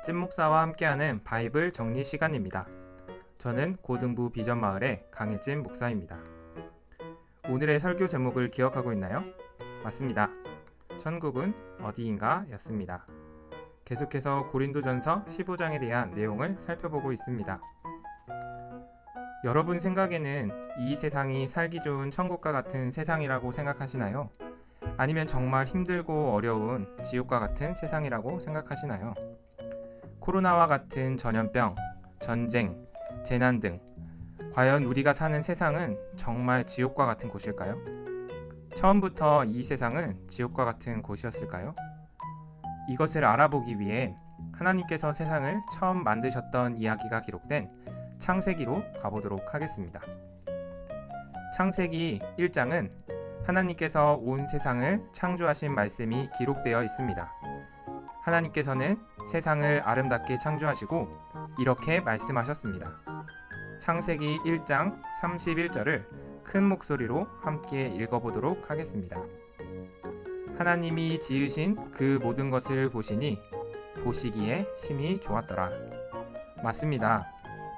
찐목사와 함께하는 바이블 정리 시간입니다. 저는 고등부 비전마을의 강일진 목사입니다. 오늘의 설교 제목을 기억하고 있나요? 맞습니다. 천국은 어디인가 였습니다. 계속해서 고린도전서 15장에 대한 내용을 살펴보고 있습니다. 여러분 생각에는 이 세상이 살기 좋은 천국과 같은 세상이라고 생각하시나요? 아니면 정말 힘들고 어려운 지옥과 같은 세상이라고 생각하시나요? 코로나와 같은 전염병, 전쟁, 재난 등 과연 우리가 사는 세상은 정말 지옥과 같은 곳일까요? 처음부터 이 세상은 지옥과 같은 곳이었을까요? 이것을 알아보기 위해 하나님께서 세상을 처음 만드셨던 이야기가 기록된 창세기로 가보도록 하겠습니다. 창세기 1장은 하나님께서 온 세상을 창조하신 말씀이 기록되어 있습니다. 하나님께서는 세상을 아름답게 창조하시고 이렇게 말씀하셨습니다. 창세기 1장 31절을 큰 목소리로 함께 읽어보도록 하겠습니다. 하나님이 지으신 그 모든 것을 보시니 보시기에 심히 좋았더라. 맞습니다.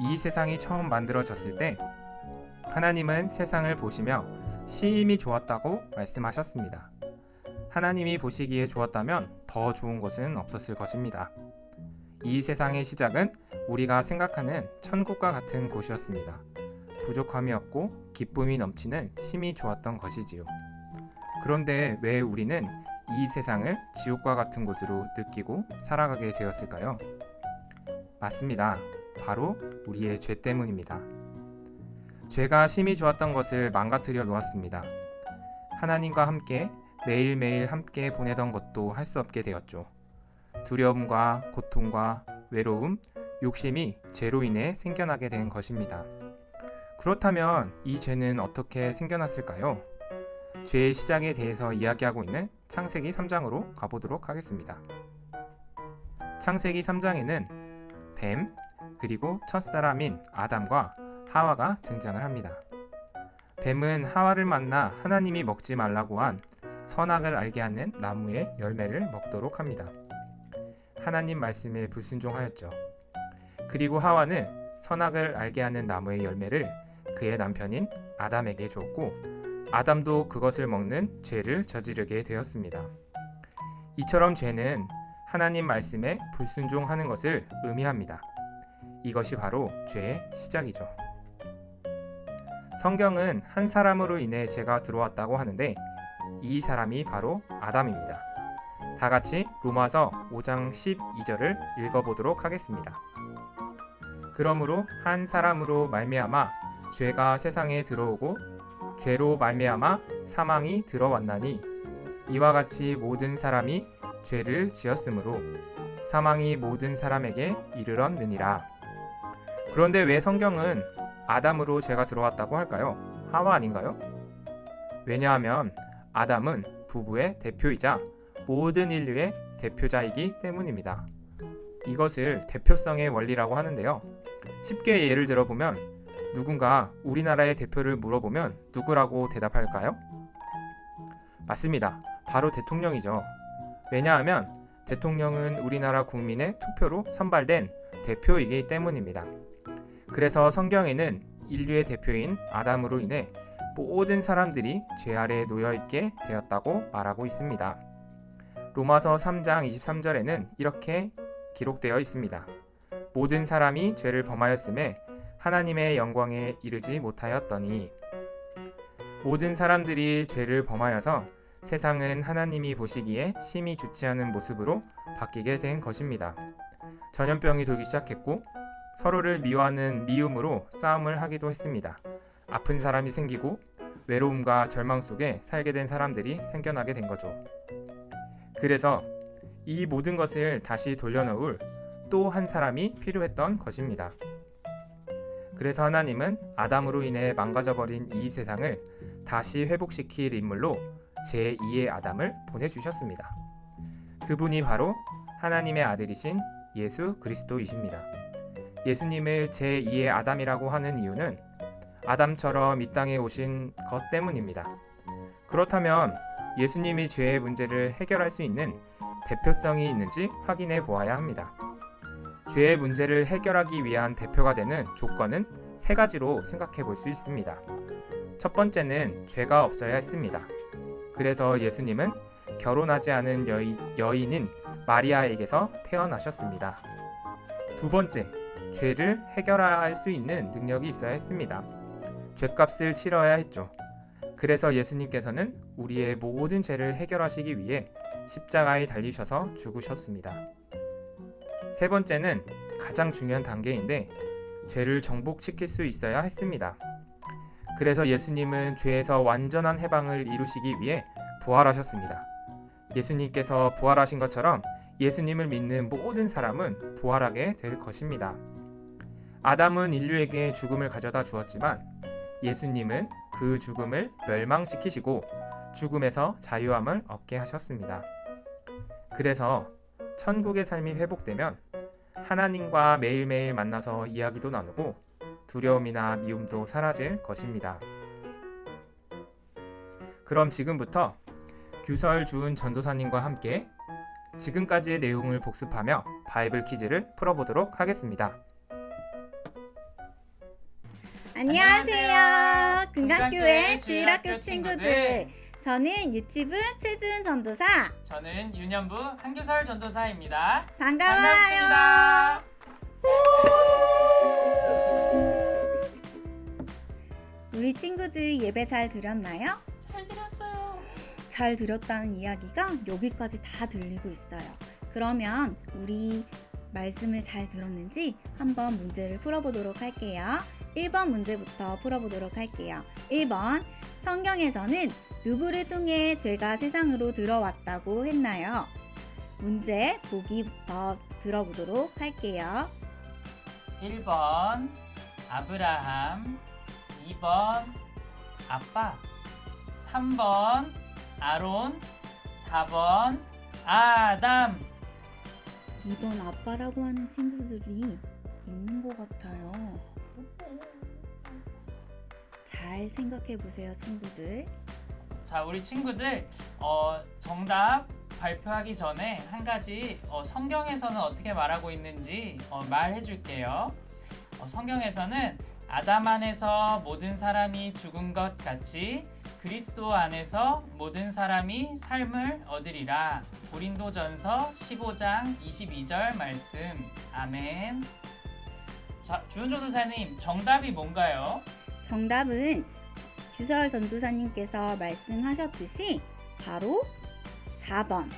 이 세상이 처음 만들어졌을 때 하나님은 세상을 보시며 심히 좋았다고 말씀하셨습니다. 하나님이 보시기에 좋았다면 더 좋은 것은 없었을 것입니다. 이 세상의 시작은 우리가 생각하는 천국과 같은 곳이었습니다. 부족함이 없고 기쁨이 넘치는 심히 좋았던 것이지요. 그런데 왜 우리는 이 세상을 지옥과 같은 곳으로 느끼고 살아가게 되었을까요? 맞습니다. 바로 우리의 죄 때문입니다. 죄가 심히 좋았던 것을 망가뜨려 놓았습니다. 하나님과 함께 매일매일 함께 보내던 것도 할 수 없게 되었죠. 두려움과 고통과 외로움, 욕심이 죄로 인해 생겨나게 된 것입니다. 그렇다면 이 죄는 어떻게 생겨났을까요? 죄의 시작에 대해서 이야기하고 있는 창세기 3장으로 가보도록 하겠습니다. 창세기 3장에는 뱀, 그리고 첫사람인 아담과 하와가 등장을 합니다. 뱀은 하와를 만나 하나님이 먹지 말라고 한 선악을 알게 하는 나무의 열매를 먹도록 합니다. 하나님 말씀에 불순종하였죠. 그리고 하와는 선악을 알게 하는 나무의 열매를 그의 남편인 아담에게 주었고 아담도 그것을 먹는 죄를 저지르게 되었습니다. 이처럼 죄는 하나님 말씀에 불순종하는 것을 의미합니다. 이것이 바로 죄의 시작이죠. 성경은 한 사람으로 인해 죄가 들어왔다고 하는데 이 사람이 바로 아담입니다. 다 같이 로마서 5장 12절을 읽어보도록 하겠습니다. 그러므로 한 사람으로 말미암아 죄가 세상에 들어오고 죄로 말미암아 사망이 들어왔나니 이와 같이 모든 사람이 죄를 지었으므로 사망이 모든 사람에게 이르렀느니라. 그런데 왜 성경은 아담으로 죄가 들어왔다고 할까요? 하와 아닌가요? 왜냐하면 아담은 부부의 대표이자 모든 인류의 대표자이기 때문입니다. 이것을 대표성의 원리라고 하는데요. 쉽게 예를 들어보면 누군가 우리나라의 대표를 물어보면 누구라고 대답할까요? 맞습니다. 바로 대통령이죠. 왜냐하면 대통령은 우리나라 국민의 투표로 선발된 대표이기 때문입니다. 그래서 성경에는 인류의 대표인 아담으로 인해 모든 사람들이 죄 아래에 놓여있게 되었다고 말하고 있습니다. 로마서 3장 23절에는 이렇게 기록되어 있습니다. 모든 사람이 죄를 범하였음에 하나님의 영광에 이르지 못하였더니 모든 사람들이 죄를 범하여서 세상은 하나님이 보시기에 심히 좋지 않은 모습으로 바뀌게 된 것입니다. 전염병이 돌기 시작했고 서로를 미워하는 미움으로 싸움을 하기도 했습니다. 아픈 사람이 생기고 외로움과 절망 속에 살게 된 사람들이 생겨나게 된 거죠. 그래서 이 모든 것을 다시 돌려놓을 또 한 사람이 필요했던 것입니다. 그래서 하나님은 아담으로 인해 망가져버린 이 세상을 다시 회복시킬 인물로 제2의 아담을 보내주셨습니다. 그분이 바로 하나님의 아들이신 예수 그리스도이십니다. 예수님을 제2의 아담이라고 하는 이유는 아담처럼 이 땅에 오신 것 때문입니다. 그렇다면 예수님이 죄의 문제를 해결할 수 있는 대표성이 있는지 확인해 보아야 합니다. 죄의 문제를 해결하기 위한 대표가 되는 조건은 세 가지로 생각해 볼 수 있습니다. 첫 번째는 죄가 없어야 했습니다. 그래서 예수님은 결혼하지 않은 여인인 마리아에게서 태어나셨습니다. 두 번째, 죄를 해결할 수 있는 능력이 있어야 했습니다. 죄값을 치러야 했죠. 그래서 예수님께서는 우리의 모든 죄를 해결하시기 위해 십자가에 달리셔서 죽으셨습니다. 세 번째는 가장 중요한 단계인데 죄를 정복시킬 수 있어야 했습니다. 그래서 예수님은 죄에서 완전한 해방을 이루시기 위해 부활하셨습니다. 예수님께서 부활하신 것처럼 예수님을 믿는 모든 사람은 부활하게 될 것입니다. 아담은 인류에게 죽음을 가져다 주었지만 예수님은 그 죽음을 멸망시키시고 죽음에서 자유함을 얻게 하셨습니다. 그래서 천국의 삶이 회복되면 하나님과 매일매일 만나서 이야기도 나누고 두려움이나 미움도 사라질 것입니다. 그럼 지금부터 규설 주은 전도사님과 함께 지금까지의 내용을 복습하며 바이블 퀴즈를 풀어보도록 하겠습니다. 안녕하세요. 금강교회 주일학교 친구들. 저는 유치부 최주은 전도사. 저는 유년부 한규설 전도사입니다. 반가워요. 우리 친구들 예배 잘 드렸나요? 잘 들었어요. 잘 들었다는 이야기가 여기까지 다 들리고 있어요. 그러면 우리 말씀을 잘 들었는지 한번 문제를 풀어보도록 할게요. 1번 문제부터 풀어보도록 할게요. 1번, 성경에서는 누구를 통해 죄가 세상으로 들어왔다고 했나요? 문제 보기부터 들어보도록 할게요. 1번 아브라함, 2번 아빠, 3번 아론, 4번 아담. 2번 아빠라고 하는 친구들이 있는 것 같아요. 잘 생각해 보세요, 친구들. 자, 우리 친구들 정답 발표하기 전에 한 가지 성경에서는 어떻게 말하고 있는지 말해 줄게요. 성경에서는 아담 안에서 모든 사람이 죽은 것 같이 그리스도 안에서 모든 사람이 삶을 얻으리라. 고린도전서 15장 22절 말씀. 아멘. 자, 주은 전도사님, 정답이 뭔가요? 정답은 규설 전도사님께서 말씀하셨듯이 바로 4번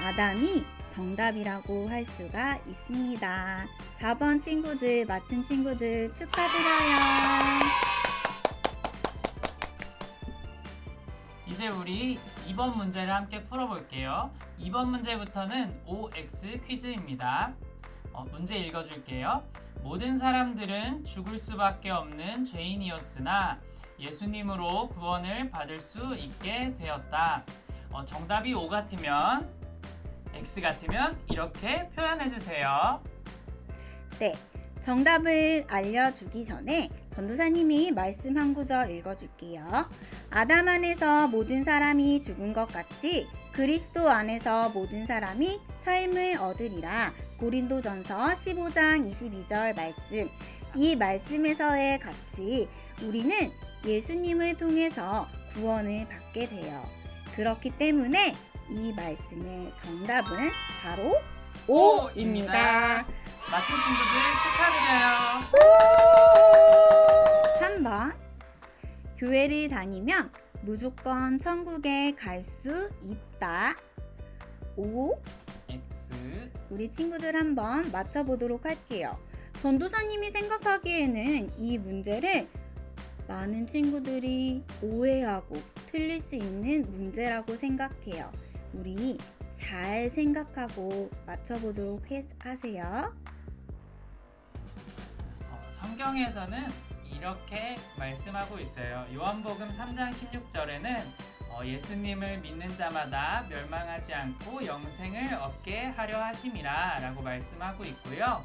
아담이 정답이라고 할 수가 있습니다. 4번 친구들 맞힌 친구들 축하드려요. 이제 우리 2번 문제를 함께 풀어볼게요. 2번 문제부터는 OX 퀴즈입니다. 문제 읽어줄게요. 모든 사람들은 죽을 수밖에 없는 죄인이었으나 예수님으로 구원을 받을 수 있게 되었다. 정답이 O 같으면 X 같으면 이렇게 표현해주세요. 네, 정답을 알려주기 전에 전도사님이 말씀 한 구절 읽어줄게요. 아담 안에서 모든 사람이 죽은 것 같이 그리스도 안에서 모든 사람이 삶을 얻으리라. 고린도전서 15장 22절 말씀. 이 말씀에서의 같이 우리는 예수님을 통해서 구원을 받게 돼요. 그렇기 때문에 이 말씀의 정답은 바로 O입니다. 마친 친구들 축하드려요. 3번, 교회를 다니면 무조건 천국에 갈 수 있다. O. X. 우리 친구들 한번 맞춰보도록 할게요. 전도사님이 생각하기에는 이 문제를 많은 친구들이 오해하고 틀릴 수 있는 문제라고 생각해요. 우리 잘 생각하고 맞춰보도록 하세요. 성경에서는 이렇게 말씀하고 있어요. 요한복음 3장 16절에는 예수님을 믿는 자마다 멸망하지 않고 영생을 얻게 하려 하심이라 라고 말씀하고 있고요.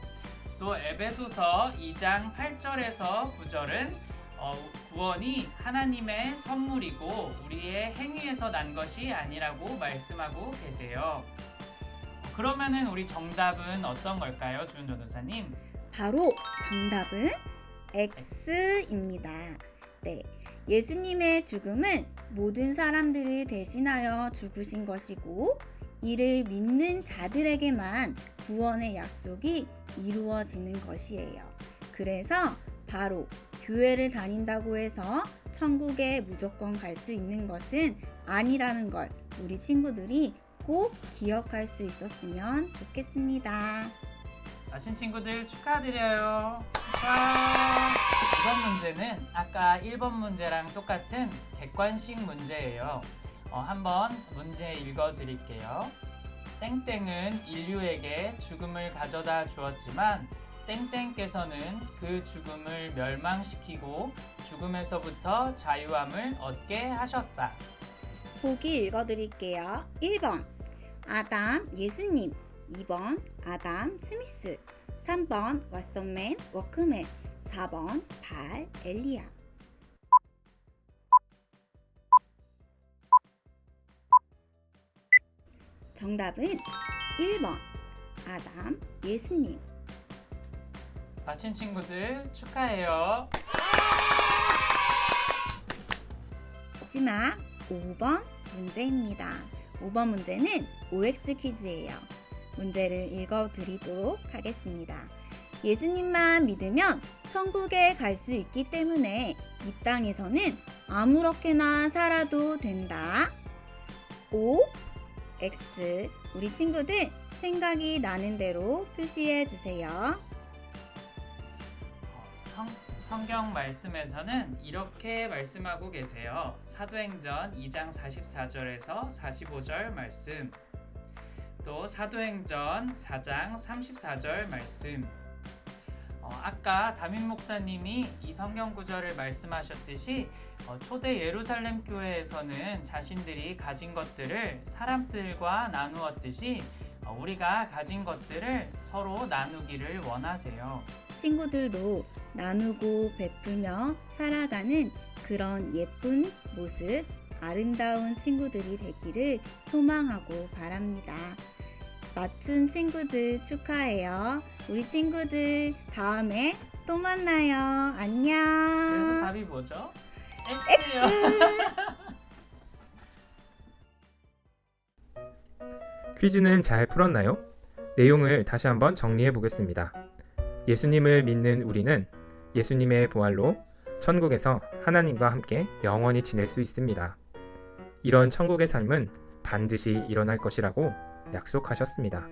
또 에베소서 2장 8절에서 9절은 구원이 하나님의 선물이고 우리의 행위에서 난 것이 아니라고 말씀하고 계세요. 그러면은 우리 정답은 어떤 걸까요, 주은 전도사님? 바로 정답은 X입니다. 네. 예수님의 죽음은 모든 사람들을 대신하여 죽으신 것이고, 이를 믿는 자들에게만 구원의 약속이 이루어지는 것이에요. 그래서 바로 교회를 다닌다고 해서 천국에 무조건 갈 수 있는 것은 아니라는 걸 우리 친구들이 꼭 기억할 수 있었으면 좋겠습니다. 마친 친구들 축하드려요. 축하! 이번 문제는 아까 1번 문제랑 똑같은 객관식 문제예요. 한번 문제 읽어드릴게요. 땡땡은 인류에게 죽음을 가져다 주었지만 땡땡께서는 그 죽음을 멸망시키고 죽음에서부터 자유함을 얻게 하셨다. 보기 읽어드릴게요. 1번 아담 예수님, 2번 아담 스미스, 3번 왓슨맨 워크맨, 4번 발 엘리야. 정답은 1번 아담 예수님. 마친 친구들 축하해요. 마지막 5번 문제입니다. 5번 문제는 OX 퀴즈예요. 문제를 읽어드리도록 하겠습니다. 예수님만 믿으면 천국에 갈 수 있기 때문에 이 땅에서는 아무렇게나 살아도 된다. O, X. 우리 친구들 생각이 나는 대로 표시해 주세요. 성경 말씀에서는 이렇게 말씀하고 계세요. 사도행전 2장 44절에서 45절 말씀, 또 사도행전 4장 34절 말씀. 아까 담임 목사님이 이 성경 구절을 말씀하셨듯이 초대 예루살렘 교회에서는 자신들이 가진 것들을 사람들과 나누었듯이 우리가 가진 것들을 서로 나누기를 원하세요. 친구들도 나누고 베풀며 살아가는 그런 예쁜 모습, 아름다운 친구들이 되기를 소망하고 바랍니다. 맞춘 친구들 축하해요. 우리 친구들 다음에 또 만나요. 안녕. 그래서 답이 뭐죠? X요. 퀴즈는 잘 풀었나요? 내용을 다시 한번 정리해 보겠습니다. 예수님을 믿는 우리는 예수님의 부활로 천국에서 하나님과 함께 영원히 지낼 수 있습니다. 이런 천국의 삶은 반드시 일어날 것이라고 약속하셨습니다.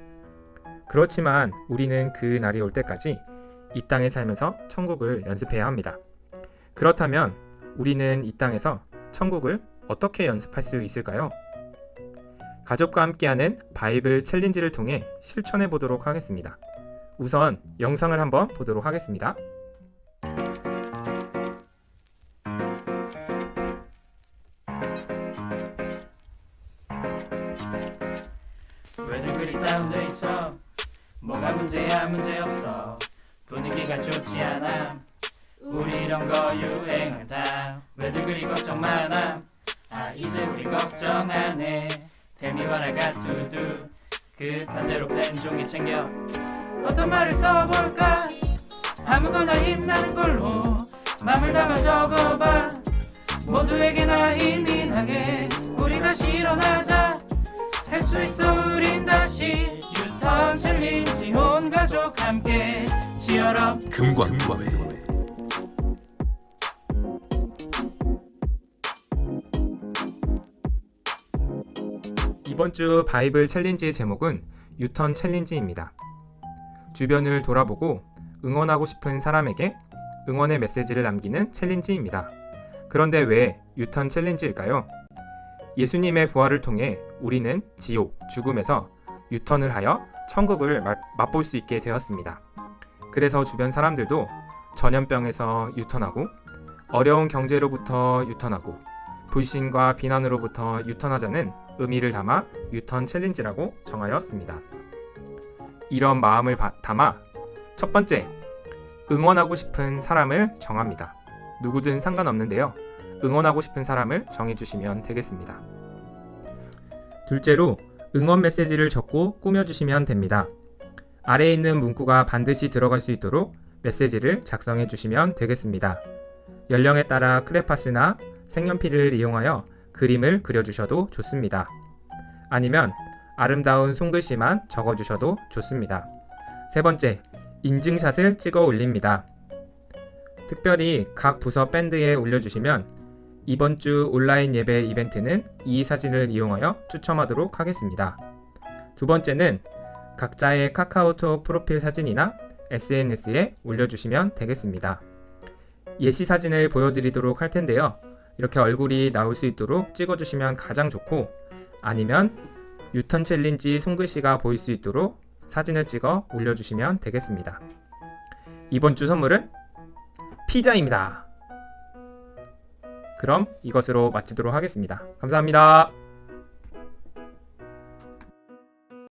그렇지만 우리는 그 날이 올 때까지 이 땅에 살면서 천국을 연습해야 합니다. 그렇다면 우리는 이 땅에서 천국을 어떻게 연습할 수 있을까요? 가족과 함께하는 바이블 챌린지를 통해 실천해 보도록 하겠습니다. 우선 영상을 한번 보도록 하겠습니다. 왜들 그리 다운돼 있어? 뭐가 문제야? 문제없어. 분위기가 좋지 않아. 우리 이런 거 유행하다. 왜들 그리 걱정 많아? 이제 우리 걱정 안 해. Tell me what I got to do. 그 반대로 펜 종이 챙겨. 어떤 말을 써볼까? 아무거나 힘나는 걸로 맘을 담아 적어봐. 모두에게나 힘이 나게 우리 다시 일어나자. 할 수 있어 우린 다시 유턴 챌린지 온 가족 함께 치열업 금광과배. 이번 주 바이블 챌린지의 제목은 유턴 챌린지입니다. 주변을 돌아보고 응원하고 싶은 사람에게 응원의 메시지를 남기는 챌린지입니다. 그런데 왜 유턴 챌린지일까요? 예수님의 부활을 통해 우리는 지옥, 죽음에서 유턴을 하여 천국을 맛볼 수 있게 되었습니다. 그래서 주변 사람들도 전염병에서 유턴하고 어려운 경제로부터 유턴하고 불신과 비난으로부터 유턴하자는 의미를 담아 유턴 챌린지라고 정하였습니다. 이런 마음을 담아 첫 번째, 응원하고 싶은 사람을 정합니다. 누구든 상관없는데요. 응원하고 싶은 사람을 정해주시면 되겠습니다. 둘째로, 응원 메시지를 적고 꾸며주시면 됩니다. 아래에 있는 문구가 반드시 들어갈 수 있도록 메시지를 작성해 주시면 되겠습니다. 연령에 따라 크레파스나 색연필을 이용하여 그림을 그려주셔도 좋습니다. 아니면 아름다운 손글씨만 적어주셔도 좋습니다. 세 번째, 인증샷을 찍어 올립니다. 특별히 각 부서 밴드에 올려주시면 이번 주 온라인 예배 이벤트는 이 사진을 이용하여 추첨하도록 하겠습니다. 두 번째는 각자의 카카오톡 프로필 사진이나 SNS에 올려주시면 되겠습니다. 예시 사진을 보여드리도록 할 텐데요. 이렇게 얼굴이 나올 수 있도록 찍어주시면 가장 좋고, 아니면 유턴 챌린지 손글씨가 보일 수 있도록 사진을 찍어 올려주시면 되겠습니다. 이번 주 선물은 피자입니다. 그럼 이것으로 마치도록 하겠습니다. 감사합니다.